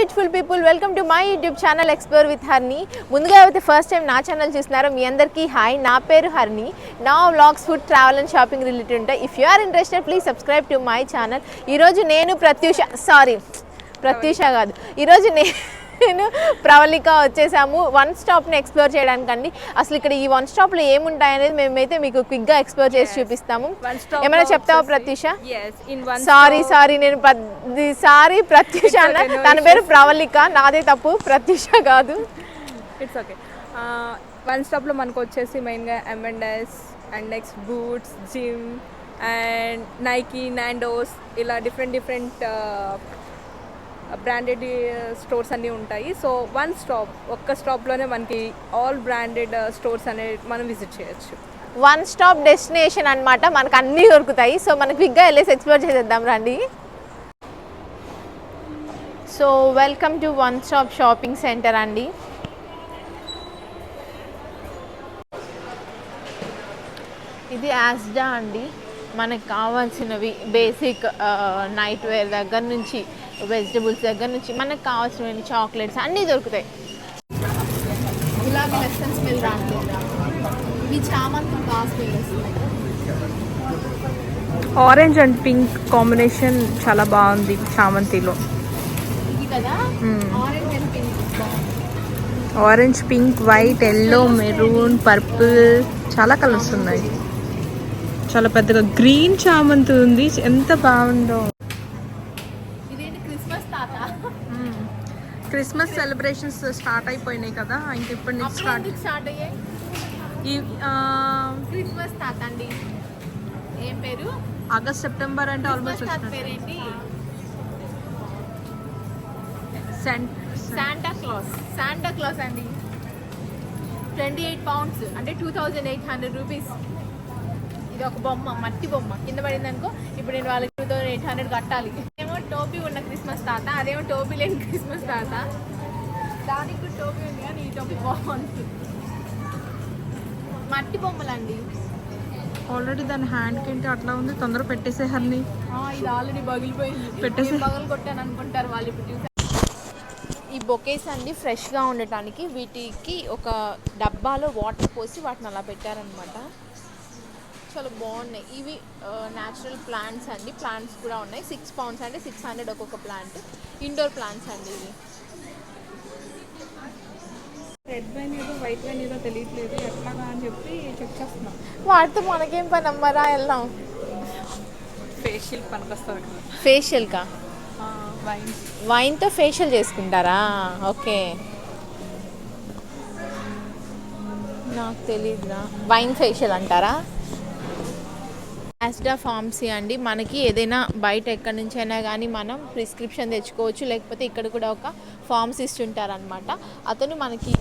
Beautiful people, welcome to my YouTube channel explore with Harni. ముందుగా అయితే first time నా channel చూస్తున్నారో మీ అందరికీ హాయ్. నా పేరు హర్ని. నా vlogs food travel and shopping related ఉంటాయి. If you are interested please subscribe to my channel. ఈరోజు నేను ప్రత్యూష కాదు, ఈరోజు నేను ప్రవళిక వచ్చేసాము వన్ స్టాప్ని ఎక్స్ప్లోర్ చేయడానికండి. అసలు ఇక్కడ ఈ వన్ స్టాప్లో ఏముంటాయనేది మేమైతే మీకు క్విక్గా ఎక్స్ప్లోర్ చేసి చూపిస్తాము. ఏమైనా చెప్తావా ప్రత్యూష? సారీ నేను ప్రత్యూష అన్న, తన పేరు ప్రవళిక, నాదే తప్పు, ప్రత్యూష కాదు. It's okay. వన్ స్టాప్లో మనకు వచ్చేసి మెయిన్గా M&S, Next Boots, gym and Nike, Nando's ఇలా డిఫరెంట్ బ్రాండెడ్ స్టోర్స్ అన్నీ ఉంటాయి. సో వన్ స్టాప్, ఒక్క స్టాప్లోనే మనకి ఆల్ బ్రాండెడ్ స్టోర్స్ అనేవి మనం విజిట్ చేయొచ్చు. వన్ స్టాప్ డెస్టినేషన్ అనమాట, మనకు అన్నీ దొరుకుతాయి. సో మనకి క్విక్గా వెళ్ళేసి ఎక్స్ప్లోర్ చేసేద్దాం రండి. So welcome to one stop shopping centre అండి. ఇది యాస్డా అండి. మనకు కావాల్సినవి బేసిక్ నైట్ వేర్ దగ్గర నుంచి వెజిటబుల్స్ దగ్గర నుంచి మనకు కావాల్సినవి చాక్లెట్స్ అన్నీ దొరుకుతాయి. గులాబీ లెసన్ స్మెల్ రావట్లేదు. ఇవి చామంతి cost orange and pink combination చాలా బాగుంది చామంతిలో. ఇది కదా orange and pink. Orange, pink, white, yellow, maroon, purple చాలా కలర్స్ ఉన్నాయి. చాలా పెద్దగా గ్రీన్ చామంతి ఉంది, ఎంత బాగుందో. ఇదేంటి క్రిస్మస్ తాత? క్రిస్మస్ సెలబ్రేషన్స్ స్టార్ట్ అయిపోయినాయి కదా, ఇంక ఇప్పటి నుంచి స్టార్ట్ అయ్యాయి. క్రిస్మస్ తాత అండి. ఏం పేరు? ఆగస్ట్, సెప్టెంబర్ అంటే ఆల్మోస్ట్ పేరేంటి? శాంటా క్లాస్ అండి. 28 pounds అంటే 2800 రూపీస్. ఇది ఒక బొమ్మ, మట్టి బొమ్మ. కింద పడింది అనుకో, ఇప్పుడు నేను వాళ్ళకి 2800 కట్టాలి. ఏమో టోపీ ఉన్న క్రిస్మస్ తాత, అదేమో టోపీ లేని క్రిస్మస్ తాత. దానికి కూడా టోపీ ఉంది కానీ ఈ టోపీ బాగుంది. మట్టి బొమ్మలండి. ఆల్రెడీ దాని హ్యాండ్కి ఏంటి అట్లా ఉంది, తొందరగా పెట్టేసే హర్ని. ఇది ఆల్రెడీ పగిలిపోయింది, పెట్టేసి పగలు కొట్టాను అనుకుంటారు వాళ్ళు. ఇప్పుడు ఈ బొకేస్ అండి ఫ్రెష్గా ఉండటానికి వీటికి ఒక డబ్బాలో వాటర్ పోసి వాటిని అలా పెట్టారనమాట. చాలా బాగున్నాయి. ఇవి న్యాచురల్ ప్లాంట్స్ అండి. ప్లాంట్స్ కూడా ఉన్నాయి. 6 pounds అంటే 600 ఒక్కొక్క ప్లాంట్. ఇండోర్ ప్లాంట్స్ అండి ఇవి. రెడ్ వైన్ ఏదో వైట్ వైన్ ఏదో తెలియట్లేదు ఎట్లాగా అని చెప్పి చెక్ చేస్తున్నాం. వాటితో మనకేం పని అమ్మరా, వెళ్దాం. ఫేషియల్ పనికొస్తుంది కదా. ఫేషియల్కా? వైన్తో ఫేషియల్ చేసుకుంటారా? ఓకే, నాకు తెలీదురా. వైన్ ఫేషియల్ అంటారా? యాస్డా ఫార్మసీ అండి. మనకి ఏదైనా బయట ఎక్కడి నుంచి అయినా కానీ మనం ప్రిస్క్రిప్షన్ తెచ్చుకోవచ్చు, లేకపోతే ఇక్కడ కూడా ఒక ఫార్మసిస్ట్ ఉంటారనమాట. అతను మనకి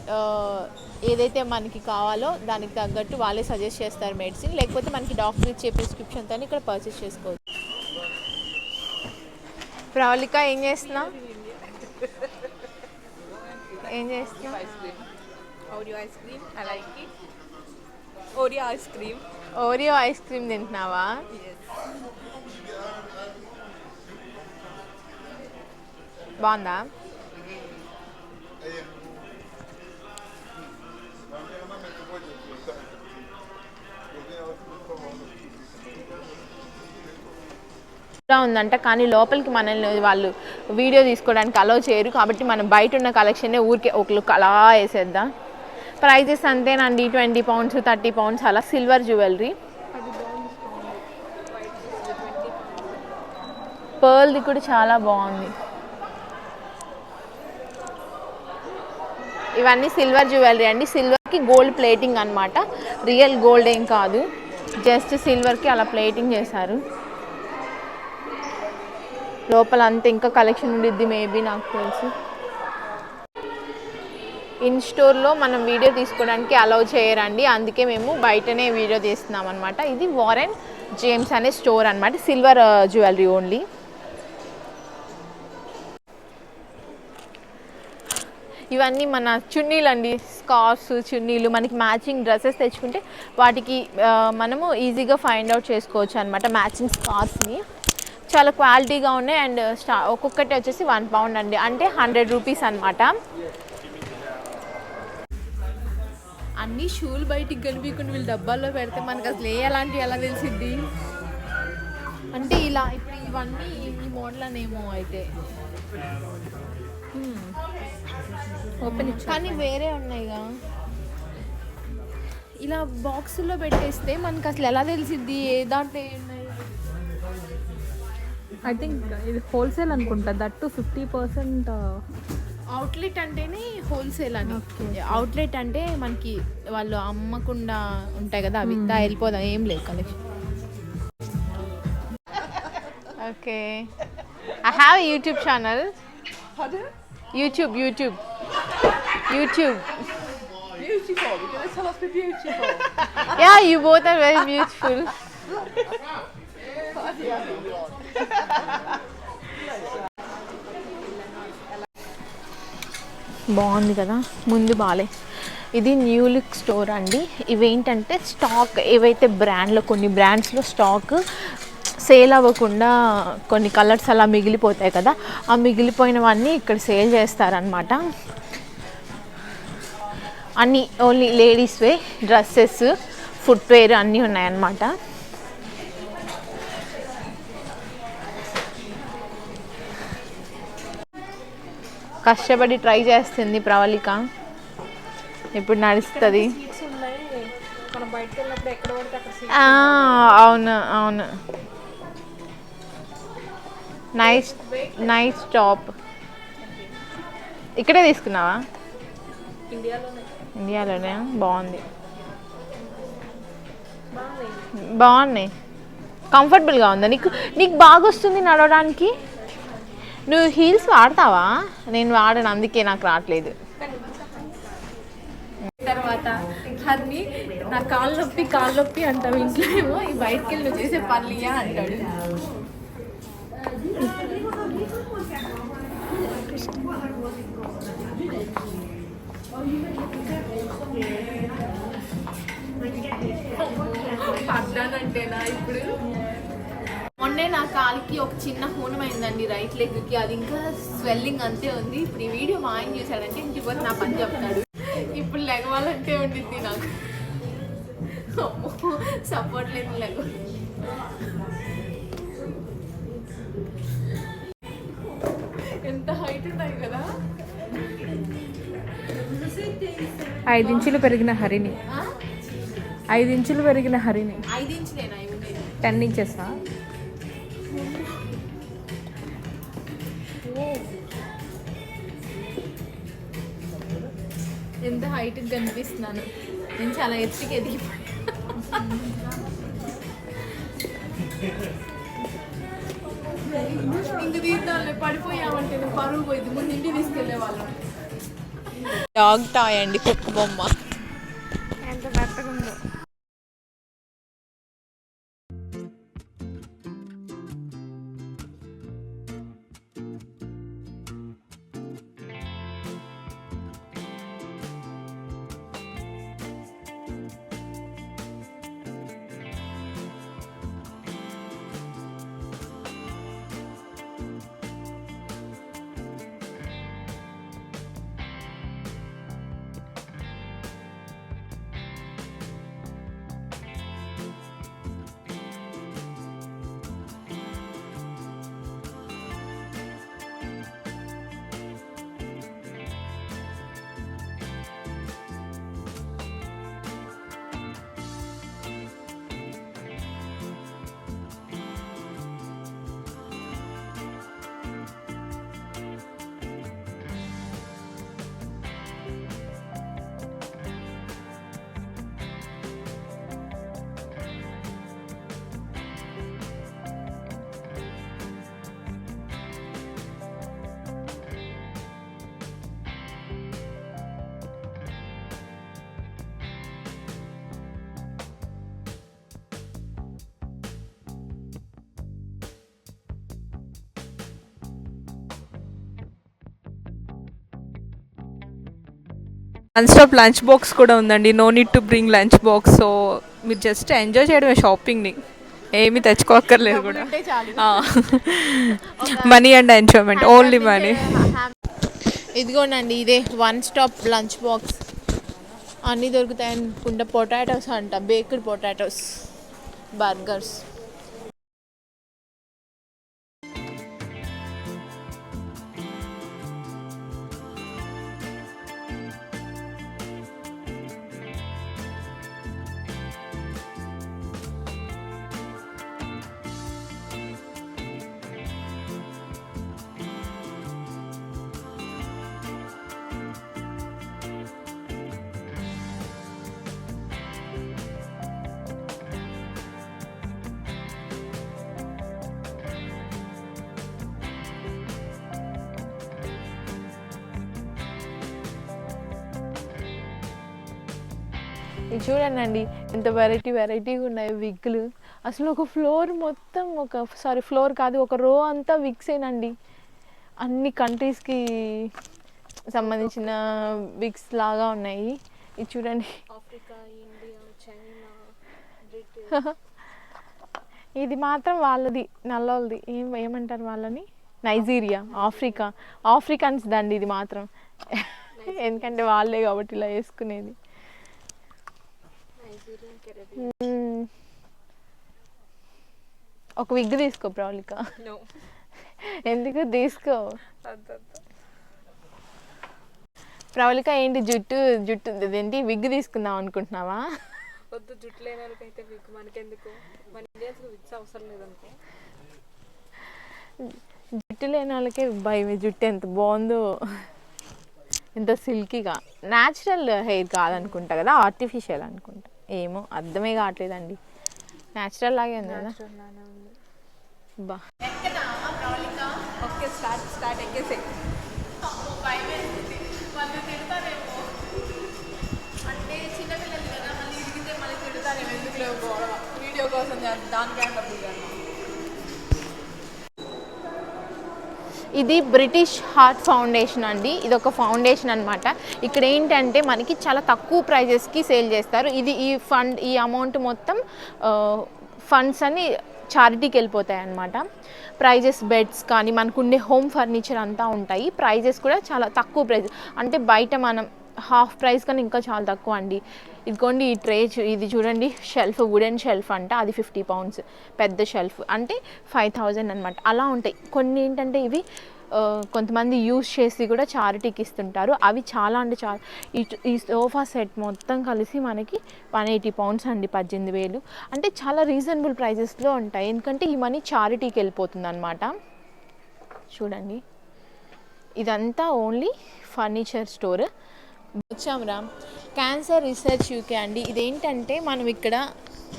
ఏదైతే మనకి కావాలో దానికి తగ్గట్టు వాళ్ళే సజెస్ట్ చేస్తారు మెడిసిన్, లేకపోతే మనకి డాక్టర్ ఇచ్చే ప్రిస్క్రిప్షన్తో ఇక్కడ పర్చేస్ చేసుకోవచ్చు. ప్రవళిక ఏం చేస్తున్నావు? ఓరియో ఐస్ క్రీమ్ తింటున్నావా? బాగుందా? ఉందంట, కానీ లోపలికి మనల్ని వాళ్ళు వీడియో తీసుకోవడానికి అలో చేయరు. కాబట్టి మనం బయట ఉన్న కలెక్షన్నే ఊరికే ఒక లుక్ అలా వేసేద్దాం. ప్రైజెస్ అంతేనండి, 20 pounds, 30 pounds అలా. సిల్వర్ జ్యువెలరీ, పర్ల్ది కూడా చాలా బాగుంది. ఇవన్నీ సిల్వర్ జ్యువెలరీ అండి. సిల్వర్కి గోల్డ్ ప్లేటింగ్ అనమాట, రియల్ గోల్డ్ ఏం కాదు, జస్ట్ సిల్వర్కి అలా ప్లేటింగ్ చేశారు. లోపల అంతా ఇంకా కలెక్షన్ ఉండిద్ది మేబీ, నాకు తెలుసు. ఇన్ స్టోర్లో మనం వీడియో తీసుకోవడానికి అలౌ చేయరండి, అందుకే మేము బయటనే వీడియో తీస్తున్నాం అనమాట. ఇది వారెన్ జేమ్స్ అనే స్టోర్ అనమాట, సిల్వర్ జ్యువెలరీ ఓన్లీ. ఇవన్నీ మన చున్నీలు అండి, స్కార్ఫ్స్, చున్నీలు. మనకి మ్యాచింగ్ డ్రెస్సెస్ తెచ్చుకుంటే వాటికి మనము ఈజీగా ఫైండ్ అవుట్ చేసుకోవచ్చు అనమాట మ్యాచింగ్ స్కార్ఫ్ని. చాలా క్వాలిటీగా ఉన్నాయి. అండ్ ఒక్కొక్కటి వచ్చేసి 1 పౌండ్ అండి, అంటే 100 రూపీస్ అనమాట. అన్ని షూలు బయటికి కనిపించకుండా వీళ్ళు డబ్బాల్లో పెడితే మనకు అసలు అలాంటివి ఎలా తెలిసిద్ది అంటే ఇలా ఇప్పుడు ఇవన్నీ ఈ మోడల్ అనేమో అయితే ఓపెన్ కానీ వేరే ఉన్నాయిగా. ఇలా బాక్సుల్లో పెట్టేస్తే మనకు అసలు ఎలా తెలిసిద్ది ఏ దాంట్లో ఉన్నాయి. ఐ థింక్ ఇది హోల్సేల్ అనుకుంటా, దట్టు 50% అవుట్లెట్ అంటేనే హోల్సేల్ అని. అవుట్లెట్ అంటే మనకి వాళ్ళు అమ్మకుండా ఉంటాయి కదా, అవి వెళ్ళిపోదాం, ఏం లేదు collection. Okay, I have YouTube channel. YouTube. Beautiful. You're going to tell us we're beautiful. Yeah, you both are very beautiful. బాగుంది కదా, ముందు బాలే. ఇది న్యూ లుక్ స్టోర్ అండి. ఇవేంటంటే స్టాక్ ఏవైతే బ్రాండ్లో, కొన్ని బ్రాండ్స్లో స్టాక్ సేల్ అవ్వకుండా కొన్ని కలర్స్ అలా మిగిలిపోతాయి కదా, ఆ మిగిలిపోయినవన్నీ ఇక్కడ సేల్ చేస్తారనమాట. అన్నీ ఓన్లీ లేడీస్వే, డ్రెస్సెస్, ఫుట్వేర్ అన్నీ ఉన్నాయన్నమాట. కష్టపడి ట్రై చేస్తుంది ప్రవళిక, ఇప్పుడు నడుస్తుంది. అవును అవును, నైస్ టాప్. ఇక్కడే తీసుకున్నావా? ఇండియాలోనే బాగుంది, బాగున్నాయి, కంఫర్టబుల్గా ఉందా నీకు? నీకు బాగా వస్తుంది నడవడానికి. నువ్వు హీల్స్ వాడతావా? నేను వాడను, అందుకే నాకు రావట్లేదు. తర్వాత హర్ని నా కాళ్ళు నొప్పి అంటావు, ఇంట్లో ఏమో ఈ బయటికి వెళ్ళి నువ్వు చేసే పనులియా అంటాడు. పడ్డానంటేనా ఇప్పుడు? మొన్నే నా కాలికి ఒక చిన్న హూనమైందండి, రైట్ లెగ్కి. అది ఇంకా స్వెల్లింగ్ అంతే ఉంది. ఇప్పుడు ఈ వీడియో మా ఆయన చూసాడంటే ఇంటికి పోతే నా పని చెప్తాడు. ఇప్పుడు లెగవాలంటే ఉండిద్ది నాకు, అమ్మో సపోర్ట్ లేదు లెగ. ఎంత హైట్ ఉన్నాయి కదా. 5 ఇంచులు పెరిగిన హరిణి, 5 ఇంచులు పెరిగిన హరిణి. 5 ఇంచులేనా? 10 ఇంచెస్. ఎంత హైట్ కనిపిస్తున్నాను నేను, చాలా ఎత్తుకి ఎదిగిపోయా. ఇంక తీద్దాంలే, పడిపోయామంటే నువ్వు పరువు పోయింది, ముందు ఇంటికి తీసుకెళ్లే వాళ్ళం. డాగ్ టాయ్ అండి, కుక్క బొమ్మ. ఎంత మెత్తగా ఉందో. వన్ స్టాప్ లంచ్ బాక్స్ కూడా ఉందండి. No need to bring lunch box. So మీరు జస్ట్ ఎంజాయ్ చేయడమే షాపింగ్ని. ఏమి తెచ్చుకోక్కర్లేదు కూడా ఉంటే చాలు. Money and enjoyment only money. ఇదిగోనండి ఇదే వన్ స్టాప్ లంచ్ బాక్స్. అన్నీ దొరుకుతాయి అనుకుంటా. పొటాటోస్ అంట, బేక్డ్ పొటాటోస్, బర్గర్స్. ఇది చూడండి ఎంత వెరైటీగా ఉన్నాయి విగ్గులు. అసలు ఒక ఫ్లోర్ మొత్తం ఫ్లోర్ కాదు, ఒక రో అంతా విగ్సేనండి. అన్ని కంట్రీస్కి సంబంధించిన విగ్స్ లాగా ఉన్నాయి. ఇది చూడండి. ఆఫ్రికా, ఇండియా, చైనా, ఇది మాత్రం వాళ్ళది, నల్లోళ్ళది. ఏమంటారు వాళ్ళని? నైజీరియా, ఆఫ్రికన్స్ దండి ఇది మాత్రం. ఎందుకంటే వాళ్ళే కాబట్టి ఇలా వేసుకునేది. ఒక విగ్ తీసుకో ప్రవళిక. ఎందుకు తీసుకో ప్రవళిక? ఏంటి జుట్టు ఏంటి విగ్ తీసుకుందాం అనుకుంటున్నావా? వద్దు, జుట్టు లేని వాళ్ళకైతే విగ్ మనకెందుకు, మన ఇండియన్స్కి విగ్స్ అవసరం లేదనుకో. జుట్టు లేని వాళ్ళకే భయం. జుట్టు ఎంత బాగుందో, ఎంత సిల్కీగా. న్యాచురల్ హెయిర్ కాదనుకుంటా కదా, ఆర్టిఫిషియల్ అనుకుంటా. ఏమో అర్థమే కావట్లేదండి. న్యాచురల్ లాగే ఉంది కదా. బా ఓకే, స్టార్ట్ ఎక్కేసే. అంటే చిన్నపిల్లలు కదా, మళ్ళీ ఇరిగితే మళ్ళీ తిడతారేమో, ఎందుకు లేవు వీడియో కోసం దానికే డబ్బులు కానీ. ఇది బ్రిటిష్ హార్ట్ ఫౌండేషన్ అండి. ఇది ఒక ఫౌండేషన్ అనమాట. ఇక్కడ ఏంటంటే మనకి చాలా తక్కువ ప్రైజెస్కి సేల్ చేస్తారు. ఈ అమౌంట్ మొత్తం ఫండ్స్ అని చారిటీకి వెళ్ళిపోతాయి అన్నమాట. ప్రైజెస్, బెడ్స్ కానీ మనకుండే హోమ్ ఫర్నిచర్ అంతా ఉంటాయి. ప్రైజెస్ కూడా చాలా తక్కువ ప్రైజ్, అంటే బయట మనం హాఫ్ ప్రైస్ కానీ ఇంకా చాలా తక్కువ అండి. ఇదిగోండి ఈ ట్రే, ఇది చూడండి షెల్ఫ్, వుడెన్ షెల్ఫ్ అంట. అది 50 pounds పెద్ద షెల్ఫ్, అంటే 5000 అనమాట. అలా ఉంటాయి. కొన్ని ఏంటంటే ఇవి కొంతమంది యూజ్ చేసి కూడా చారిటీకి ఇస్తుంటారు. అవి చాలా అంటే చాలా. ఈ సోఫా సెట్ మొత్తం కలిసి మనకి 180 pounds అండి, 18,000. అంటే చాలా రీజనబుల్ ప్రైజెస్లో ఉంటాయి, ఎందుకంటే ఈ మనీ చారిటీకి వెళ్ళిపోతుంది అనమాట. చూడండి ఇదంతా ఓన్లీ ఫర్నిచర్ స్టోర్. వచ్చాంరా క్యాన్సర్ రీసెర్చ్ యూకే అండి. ఇదేంటంటే మనం ఇక్కడ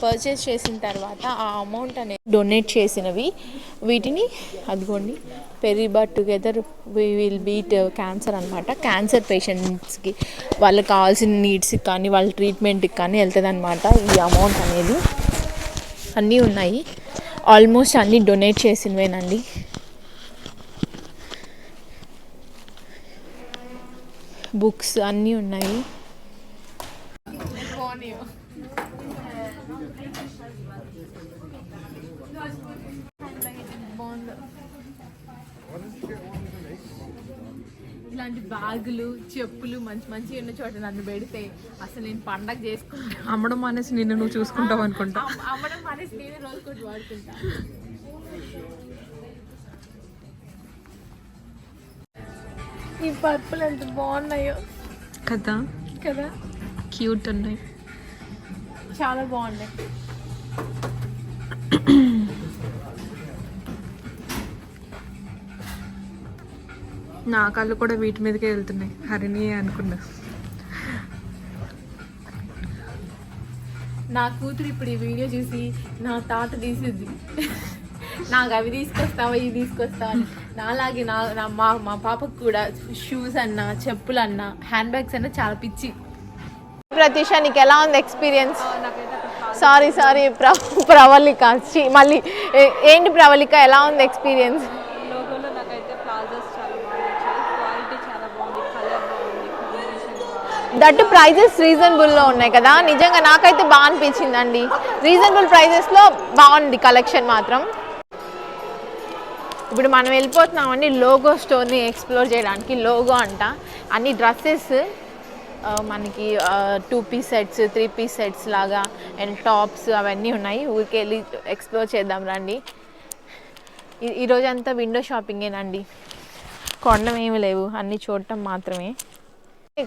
పర్చేస్ చేసిన తర్వాత ఆ అమౌంట్ అనేది డొనేట్ చేసినవి, వీటిని అదిగోండి పెరిబట్ together we will beat cancer అనమాట. క్యాన్సర్ పేషెంట్స్కి వాళ్ళకి కావాల్సిన నీడ్స్కి కానీ వాళ్ళ ట్రీట్మెంట్కి కానీ వెళ్తుంది అనమాట ఈ అమౌంట్ అనేది. అన్నీ ఉన్నాయి, ఆల్మోస్ట్ అన్నీ డొనేట్ చేసినవేనండి. బుక్స్ అన్నీ ఉన్నాయి. ఇలాంటి బ్యాగులు, చెప్పులు మంచి ఉన్న చోట నన్ను పెడితే అసలు నేను పండగ చేసుకుంటా. అమ్మడం మానేసి నిన్ను నువ్వు చూసుకుంటావు అనుకుంటా. అమ్మడం మానేసి నేనే రోజు కొట్టి వాడుకుంటా. ఈ పర్పుల్ ఎంత బాగున్నాయో కదా కదా, క్యూట్ ఉన్నాయి, చాలా బాగున్నాయి. నా కళ్ళు కూడా వీటి మీదకే వెళ్తున్నాయి. హరిణి అనుకున్నా. నా కూతురు ఇప్పుడు ఈ వీడియో చూసి నా తాత తీసిద్ది, నాకు అవి తీసుకొస్తావా ఇవి తీసుకొస్తావా అని. నాలాగే మా పాపకు కూడా షూస్ అన్నా, చెప్పులు అన్నా, హ్యాండ్ బ్యాగ్స్ అన్నా చాలా పిచ్చి. ప్రతీష నీకు ఎలా ఉంది ఎక్స్పీరియన్స్? సారీ ప్రవళిక, మళ్ళీ ఏంటి ప్రవళిక, ఎలా ఉంది ఎక్స్పీరియన్స్? లోగోలో నాకైతే ప్లాజోస్ చాలా బాగున్నాయి, క్వాలిటీ చాలా బాగుంది, కలర్ బాగుంది, కాంబినేషన్ బాగుంది. దట్టు ప్రైజెస్ రీజనబుల్లో ఉన్నాయి కదా, నిజంగా నాకైతే బాగా అనిపించిందండి. రీజనబుల్ ప్రైజెస్లో బాగుంది కలెక్షన్ మాత్రం. ఇప్పుడు మనం వెళ్ళిపోతున్నామండి లోగో స్టోర్ని ఎక్స్ప్లోర్ చేయడానికి. లోగో అంట అన్ని డ్రెస్సెస్ మనకి 2 పీస్ సెట్స్ 3 పీస్ సెట్స్ లాగా అండ్ టాప్స్ అవన్నీ ఉన్నాయి. ఊరికి వెళ్ళి ఎక్స్ప్లోర్ చేద్దాం రండి. ఈరోజంతా విండో షాపింగేనండి, కొనడం ఏమి లేవు, అన్నీ చూడటం మాత్రమే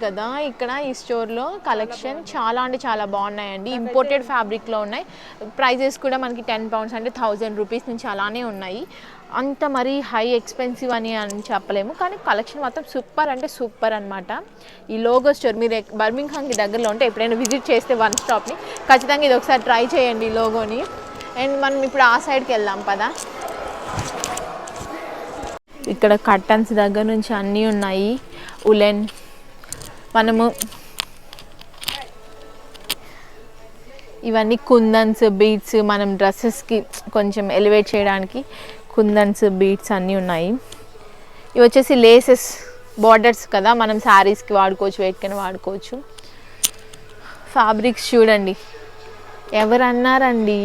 కదా. ఇక్కడ ఈ స్టోర్లో కలెక్షన్ చాలా అంటే చాలా బాగున్నాయండి. ఇంపోర్టెడ్ ఫ్యాబ్రిక్లో ఉన్నాయి. ప్రైజెస్ కూడా మనకి 10 పౌండ్స్ అంటే 1000 రూపీస్ నుంచి అలానే ఉన్నాయి. అంత మరీ హై ఎక్స్పెన్సివ్ అని చెప్పలేము, కానీ కలెక్షన్ మాత్రం సూపర్ అంటే సూపర్ అనమాట. ఈ లోగో స్టోర్ మీరు బర్మింగ్హామ్కి దగ్గరలో ఉంటే ఎప్పుడైనా విజిట్ చేస్తే వన్ స్టాప్ని ఖచ్చితంగా ఇది ఒకసారి ట్రై చేయండి ఈ లోగోని. అండ్ మనం ఇప్పుడు ఆ సైడ్కి వెళ్దాం పదా. ఇక్కడ కర్టన్స్ దగ్గర నుంచి అన్నీ ఉన్నాయి. ఉలెన్ మనము ఇవన్నీ కుందన్స్ బీడ్స్ మనం డ్రెస్సెస్కి కొంచెం ఎలివేట్ చేయడానికి కుందన్స్ బీడ్స్ అన్నీ ఉన్నాయి. ఇవి వచ్చేసి లేసెస్ బార్డర్స్ కదా, మనం శారీస్కి వాడుకోవచ్చు, వేటికైనా వాడుకోవచ్చు. ఫ్యాబ్రిక్స్ చూడండి, ఎవరన్నారండి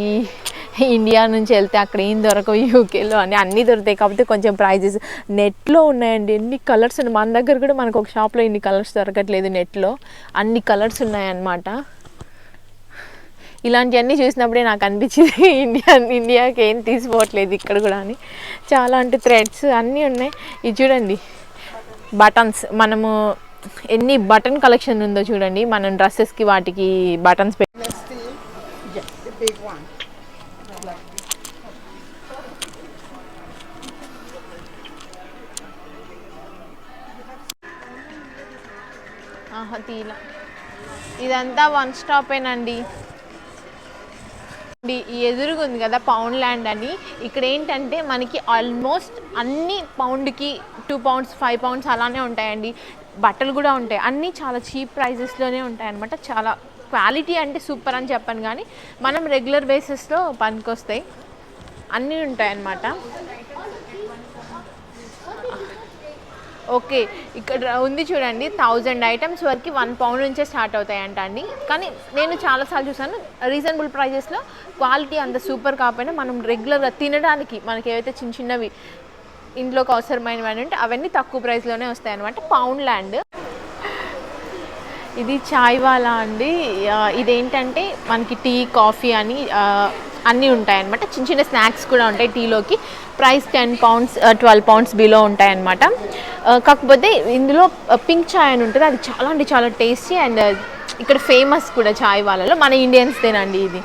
ఇండియా నుంచి వెళ్తే అక్కడ ఏం దొరకవు యూకేలో అని. అన్నీ దొరుకుతాయి, కాకపోతే కొంచెం ప్రైజెస్ నెట్లో ఉన్నాయండి. ఎన్ని కలర్స్ ఉన్నాయి, మన దగ్గర కూడా మనకు ఒక షాప్లో ఇన్ని కలర్స్ దొరకట్లేదు, నెట్లో అన్ని కలర్స్ ఉన్నాయన్నమాట. ఇలాంటివన్నీ చూసినప్పుడే నాకు అనిపించింది ఇండియాకి ఏం తీసిపోవట్లేదు ఇక్కడ కూడా అని. చాలా అంటే థ్రెడ్స్ అన్నీ ఉన్నాయి. ఇది చూడండి బటన్స్, మనము ఎన్ని బటన్ కలెక్షన్ ఉందో చూడండి. మనం డ్రెస్సెస్కి వాటికి బటన్స్ తీలా. ఇదంతా వన్ స్టాపేనండి. ఈ ఎదురుగా ఉంది కదా పౌండ్ ల్యాండ్ అని. ఇక్కడ ఏంటంటే మనకి ఆల్మోస్ట్ అన్ని పౌండ్కి 2 పౌండ్స్ 5 పౌండ్స్ అలానే ఉంటాయండి. బట్టలు కూడా ఉంటాయి, అన్నీ చాలా చీప్ ప్రైజెస్లోనే ఉంటాయి అన్నమాట. చాలా క్వాలిటీ అంటే సూపర్ అని చెప్పను, కానీ మనం రెగ్యులర్ బేసిస్లో పనికొస్తాయి, అన్నీ ఉంటాయన్నమాట. ఓకే, ఇక్కడ ఉంది చూడండి 1000 ఐటమ్స్ వరకు 1 పౌండ్ నుంచే స్టార్ట్ అవుతాయంట అండి. కానీ నేను చాలాసార్లు చూసాను రీజనబుల్ ప్రైజెస్లో, క్వాలిటీ అంత సూపర్ కాకపోయినా మనం రెగ్యులర్గా తినడానికి మనకి ఏవైతే చిన్న చిన్నవి ఇంట్లోకి అవసరమైనవి అంటే అవన్నీ తక్కువ ప్రైస్లోనే వస్తాయి అన్నమాట. Pound land. ఇది చాయ్ వాలా అండి. ఇదేంటంటే మనకి టీ కాఫీ అని అన్నీ ఉంటాయన్నమాట. చిన్న చిన్న స్నాక్స్ కూడా ఉంటాయి టీలోకి. ప్రైస్ 10 పౌండ్స్ 12 పౌండ్స్ బిలో ఉంటాయన్నమాట. కాకపోతే ఇందులో పింక్ చాయ్ అని ఉంటుంది, అది చాలా అంటే చాలా టేస్టీ అండ్ ఇక్కడ ఫేమస్ కూడా చాయ్ వాళ్ళలో. మన ఇండియన్స్దేనండి ఇది.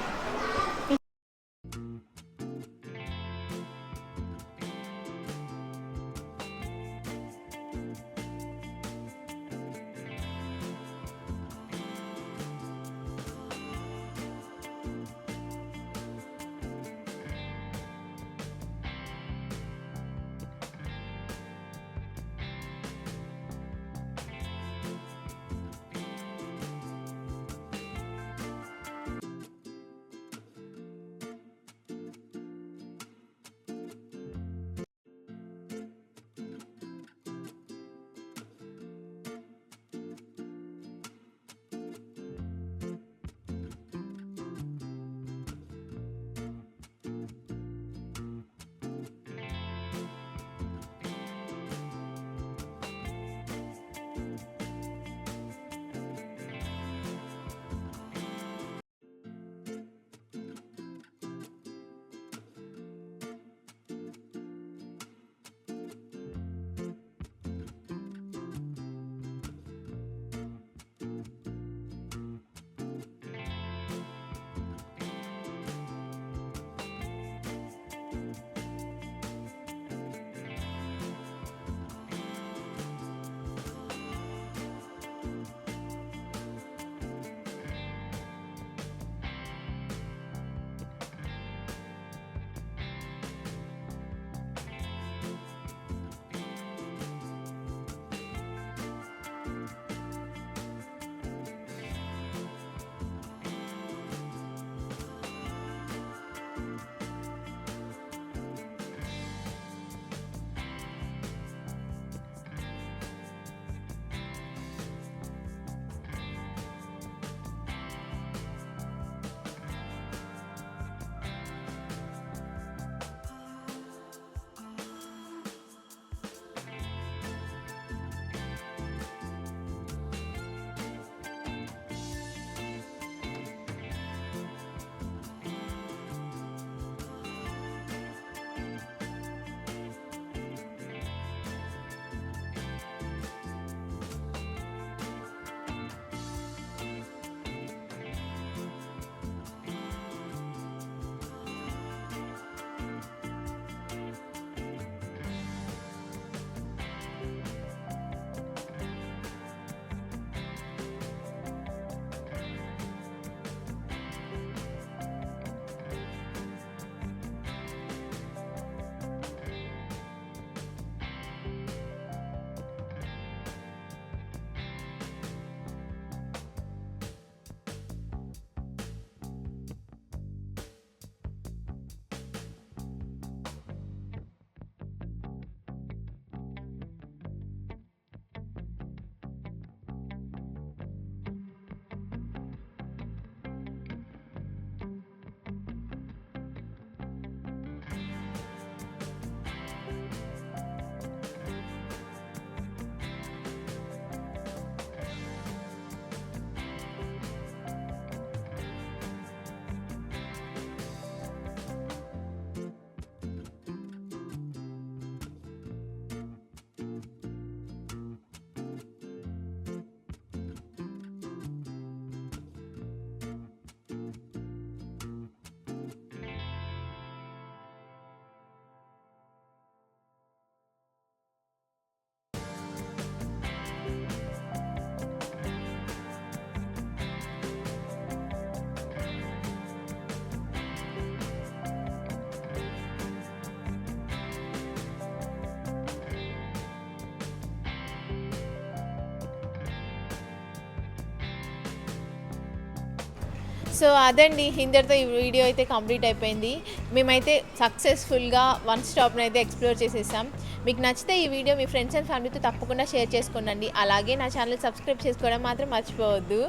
సో అదండి, ఇందరితో ఈ వీడియో అయితే కంప్లీట్ అయిపోయింది. మేమైతే సక్సెస్ఫుల్గా వన్ స్టాప్ని అయితే ఎక్స్ప్లోర్ చేసేసాం. మీకు నచ్చితే ఈ వీడియో మీ ఫ్రెండ్స్ అండ్ ఫ్యామిలీతో తప్పకుండా షేర్ చేసుకోండి. అలాగే నా ఛానల్ సబ్స్క్రైబ్ చేసుకోవడం మాత్రం మర్చిపోవద్దు.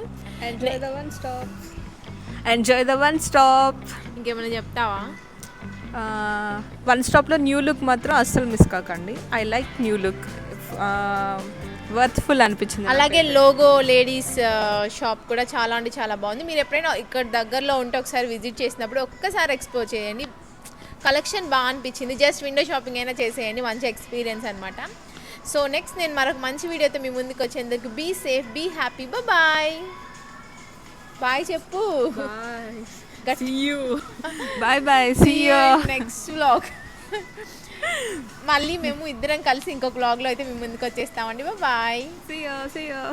Enjoy the one stop. ఇంకేమైనా చెప్తావా? వన్ స్టాప్లో న్యూ లుక్ మాత్రం అస్సలు మిస్ కాకండి. I like new look, worthful అనిపించింది. అలాగే లోగో లేడీస్ షాప్ కూడా చాలా అంటే చాలా బాగుంది. మీరు ఎప్పుడైనా ఇక్కడ దగ్గరలో ఉంటే ఒకసారి విజిట్ చేసినప్పుడు ఒక్కసారి ఎక్స్ప్లోర్ చేయండి. కలెక్షన్ బాగా అనిపించింది. జస్ట్ విండో షాపింగ్ అయినా చేసేయండి, మంచి ఎక్స్పీరియన్స్ అనమాట. సో నెక్స్ట్ నేను మరొక మంచి వీడియోతో మీ ముందుకు వచ్చేందుకు be safe, be happy, bye bye చెప్పు. Bye see you next vlog. మళ్ళీ మేము ఇద్దరం కలిసి ఇంకొక వ్లాగ్లో అయితే మీ ముందుకు వచ్చేస్తామండి. బాయ్. See you.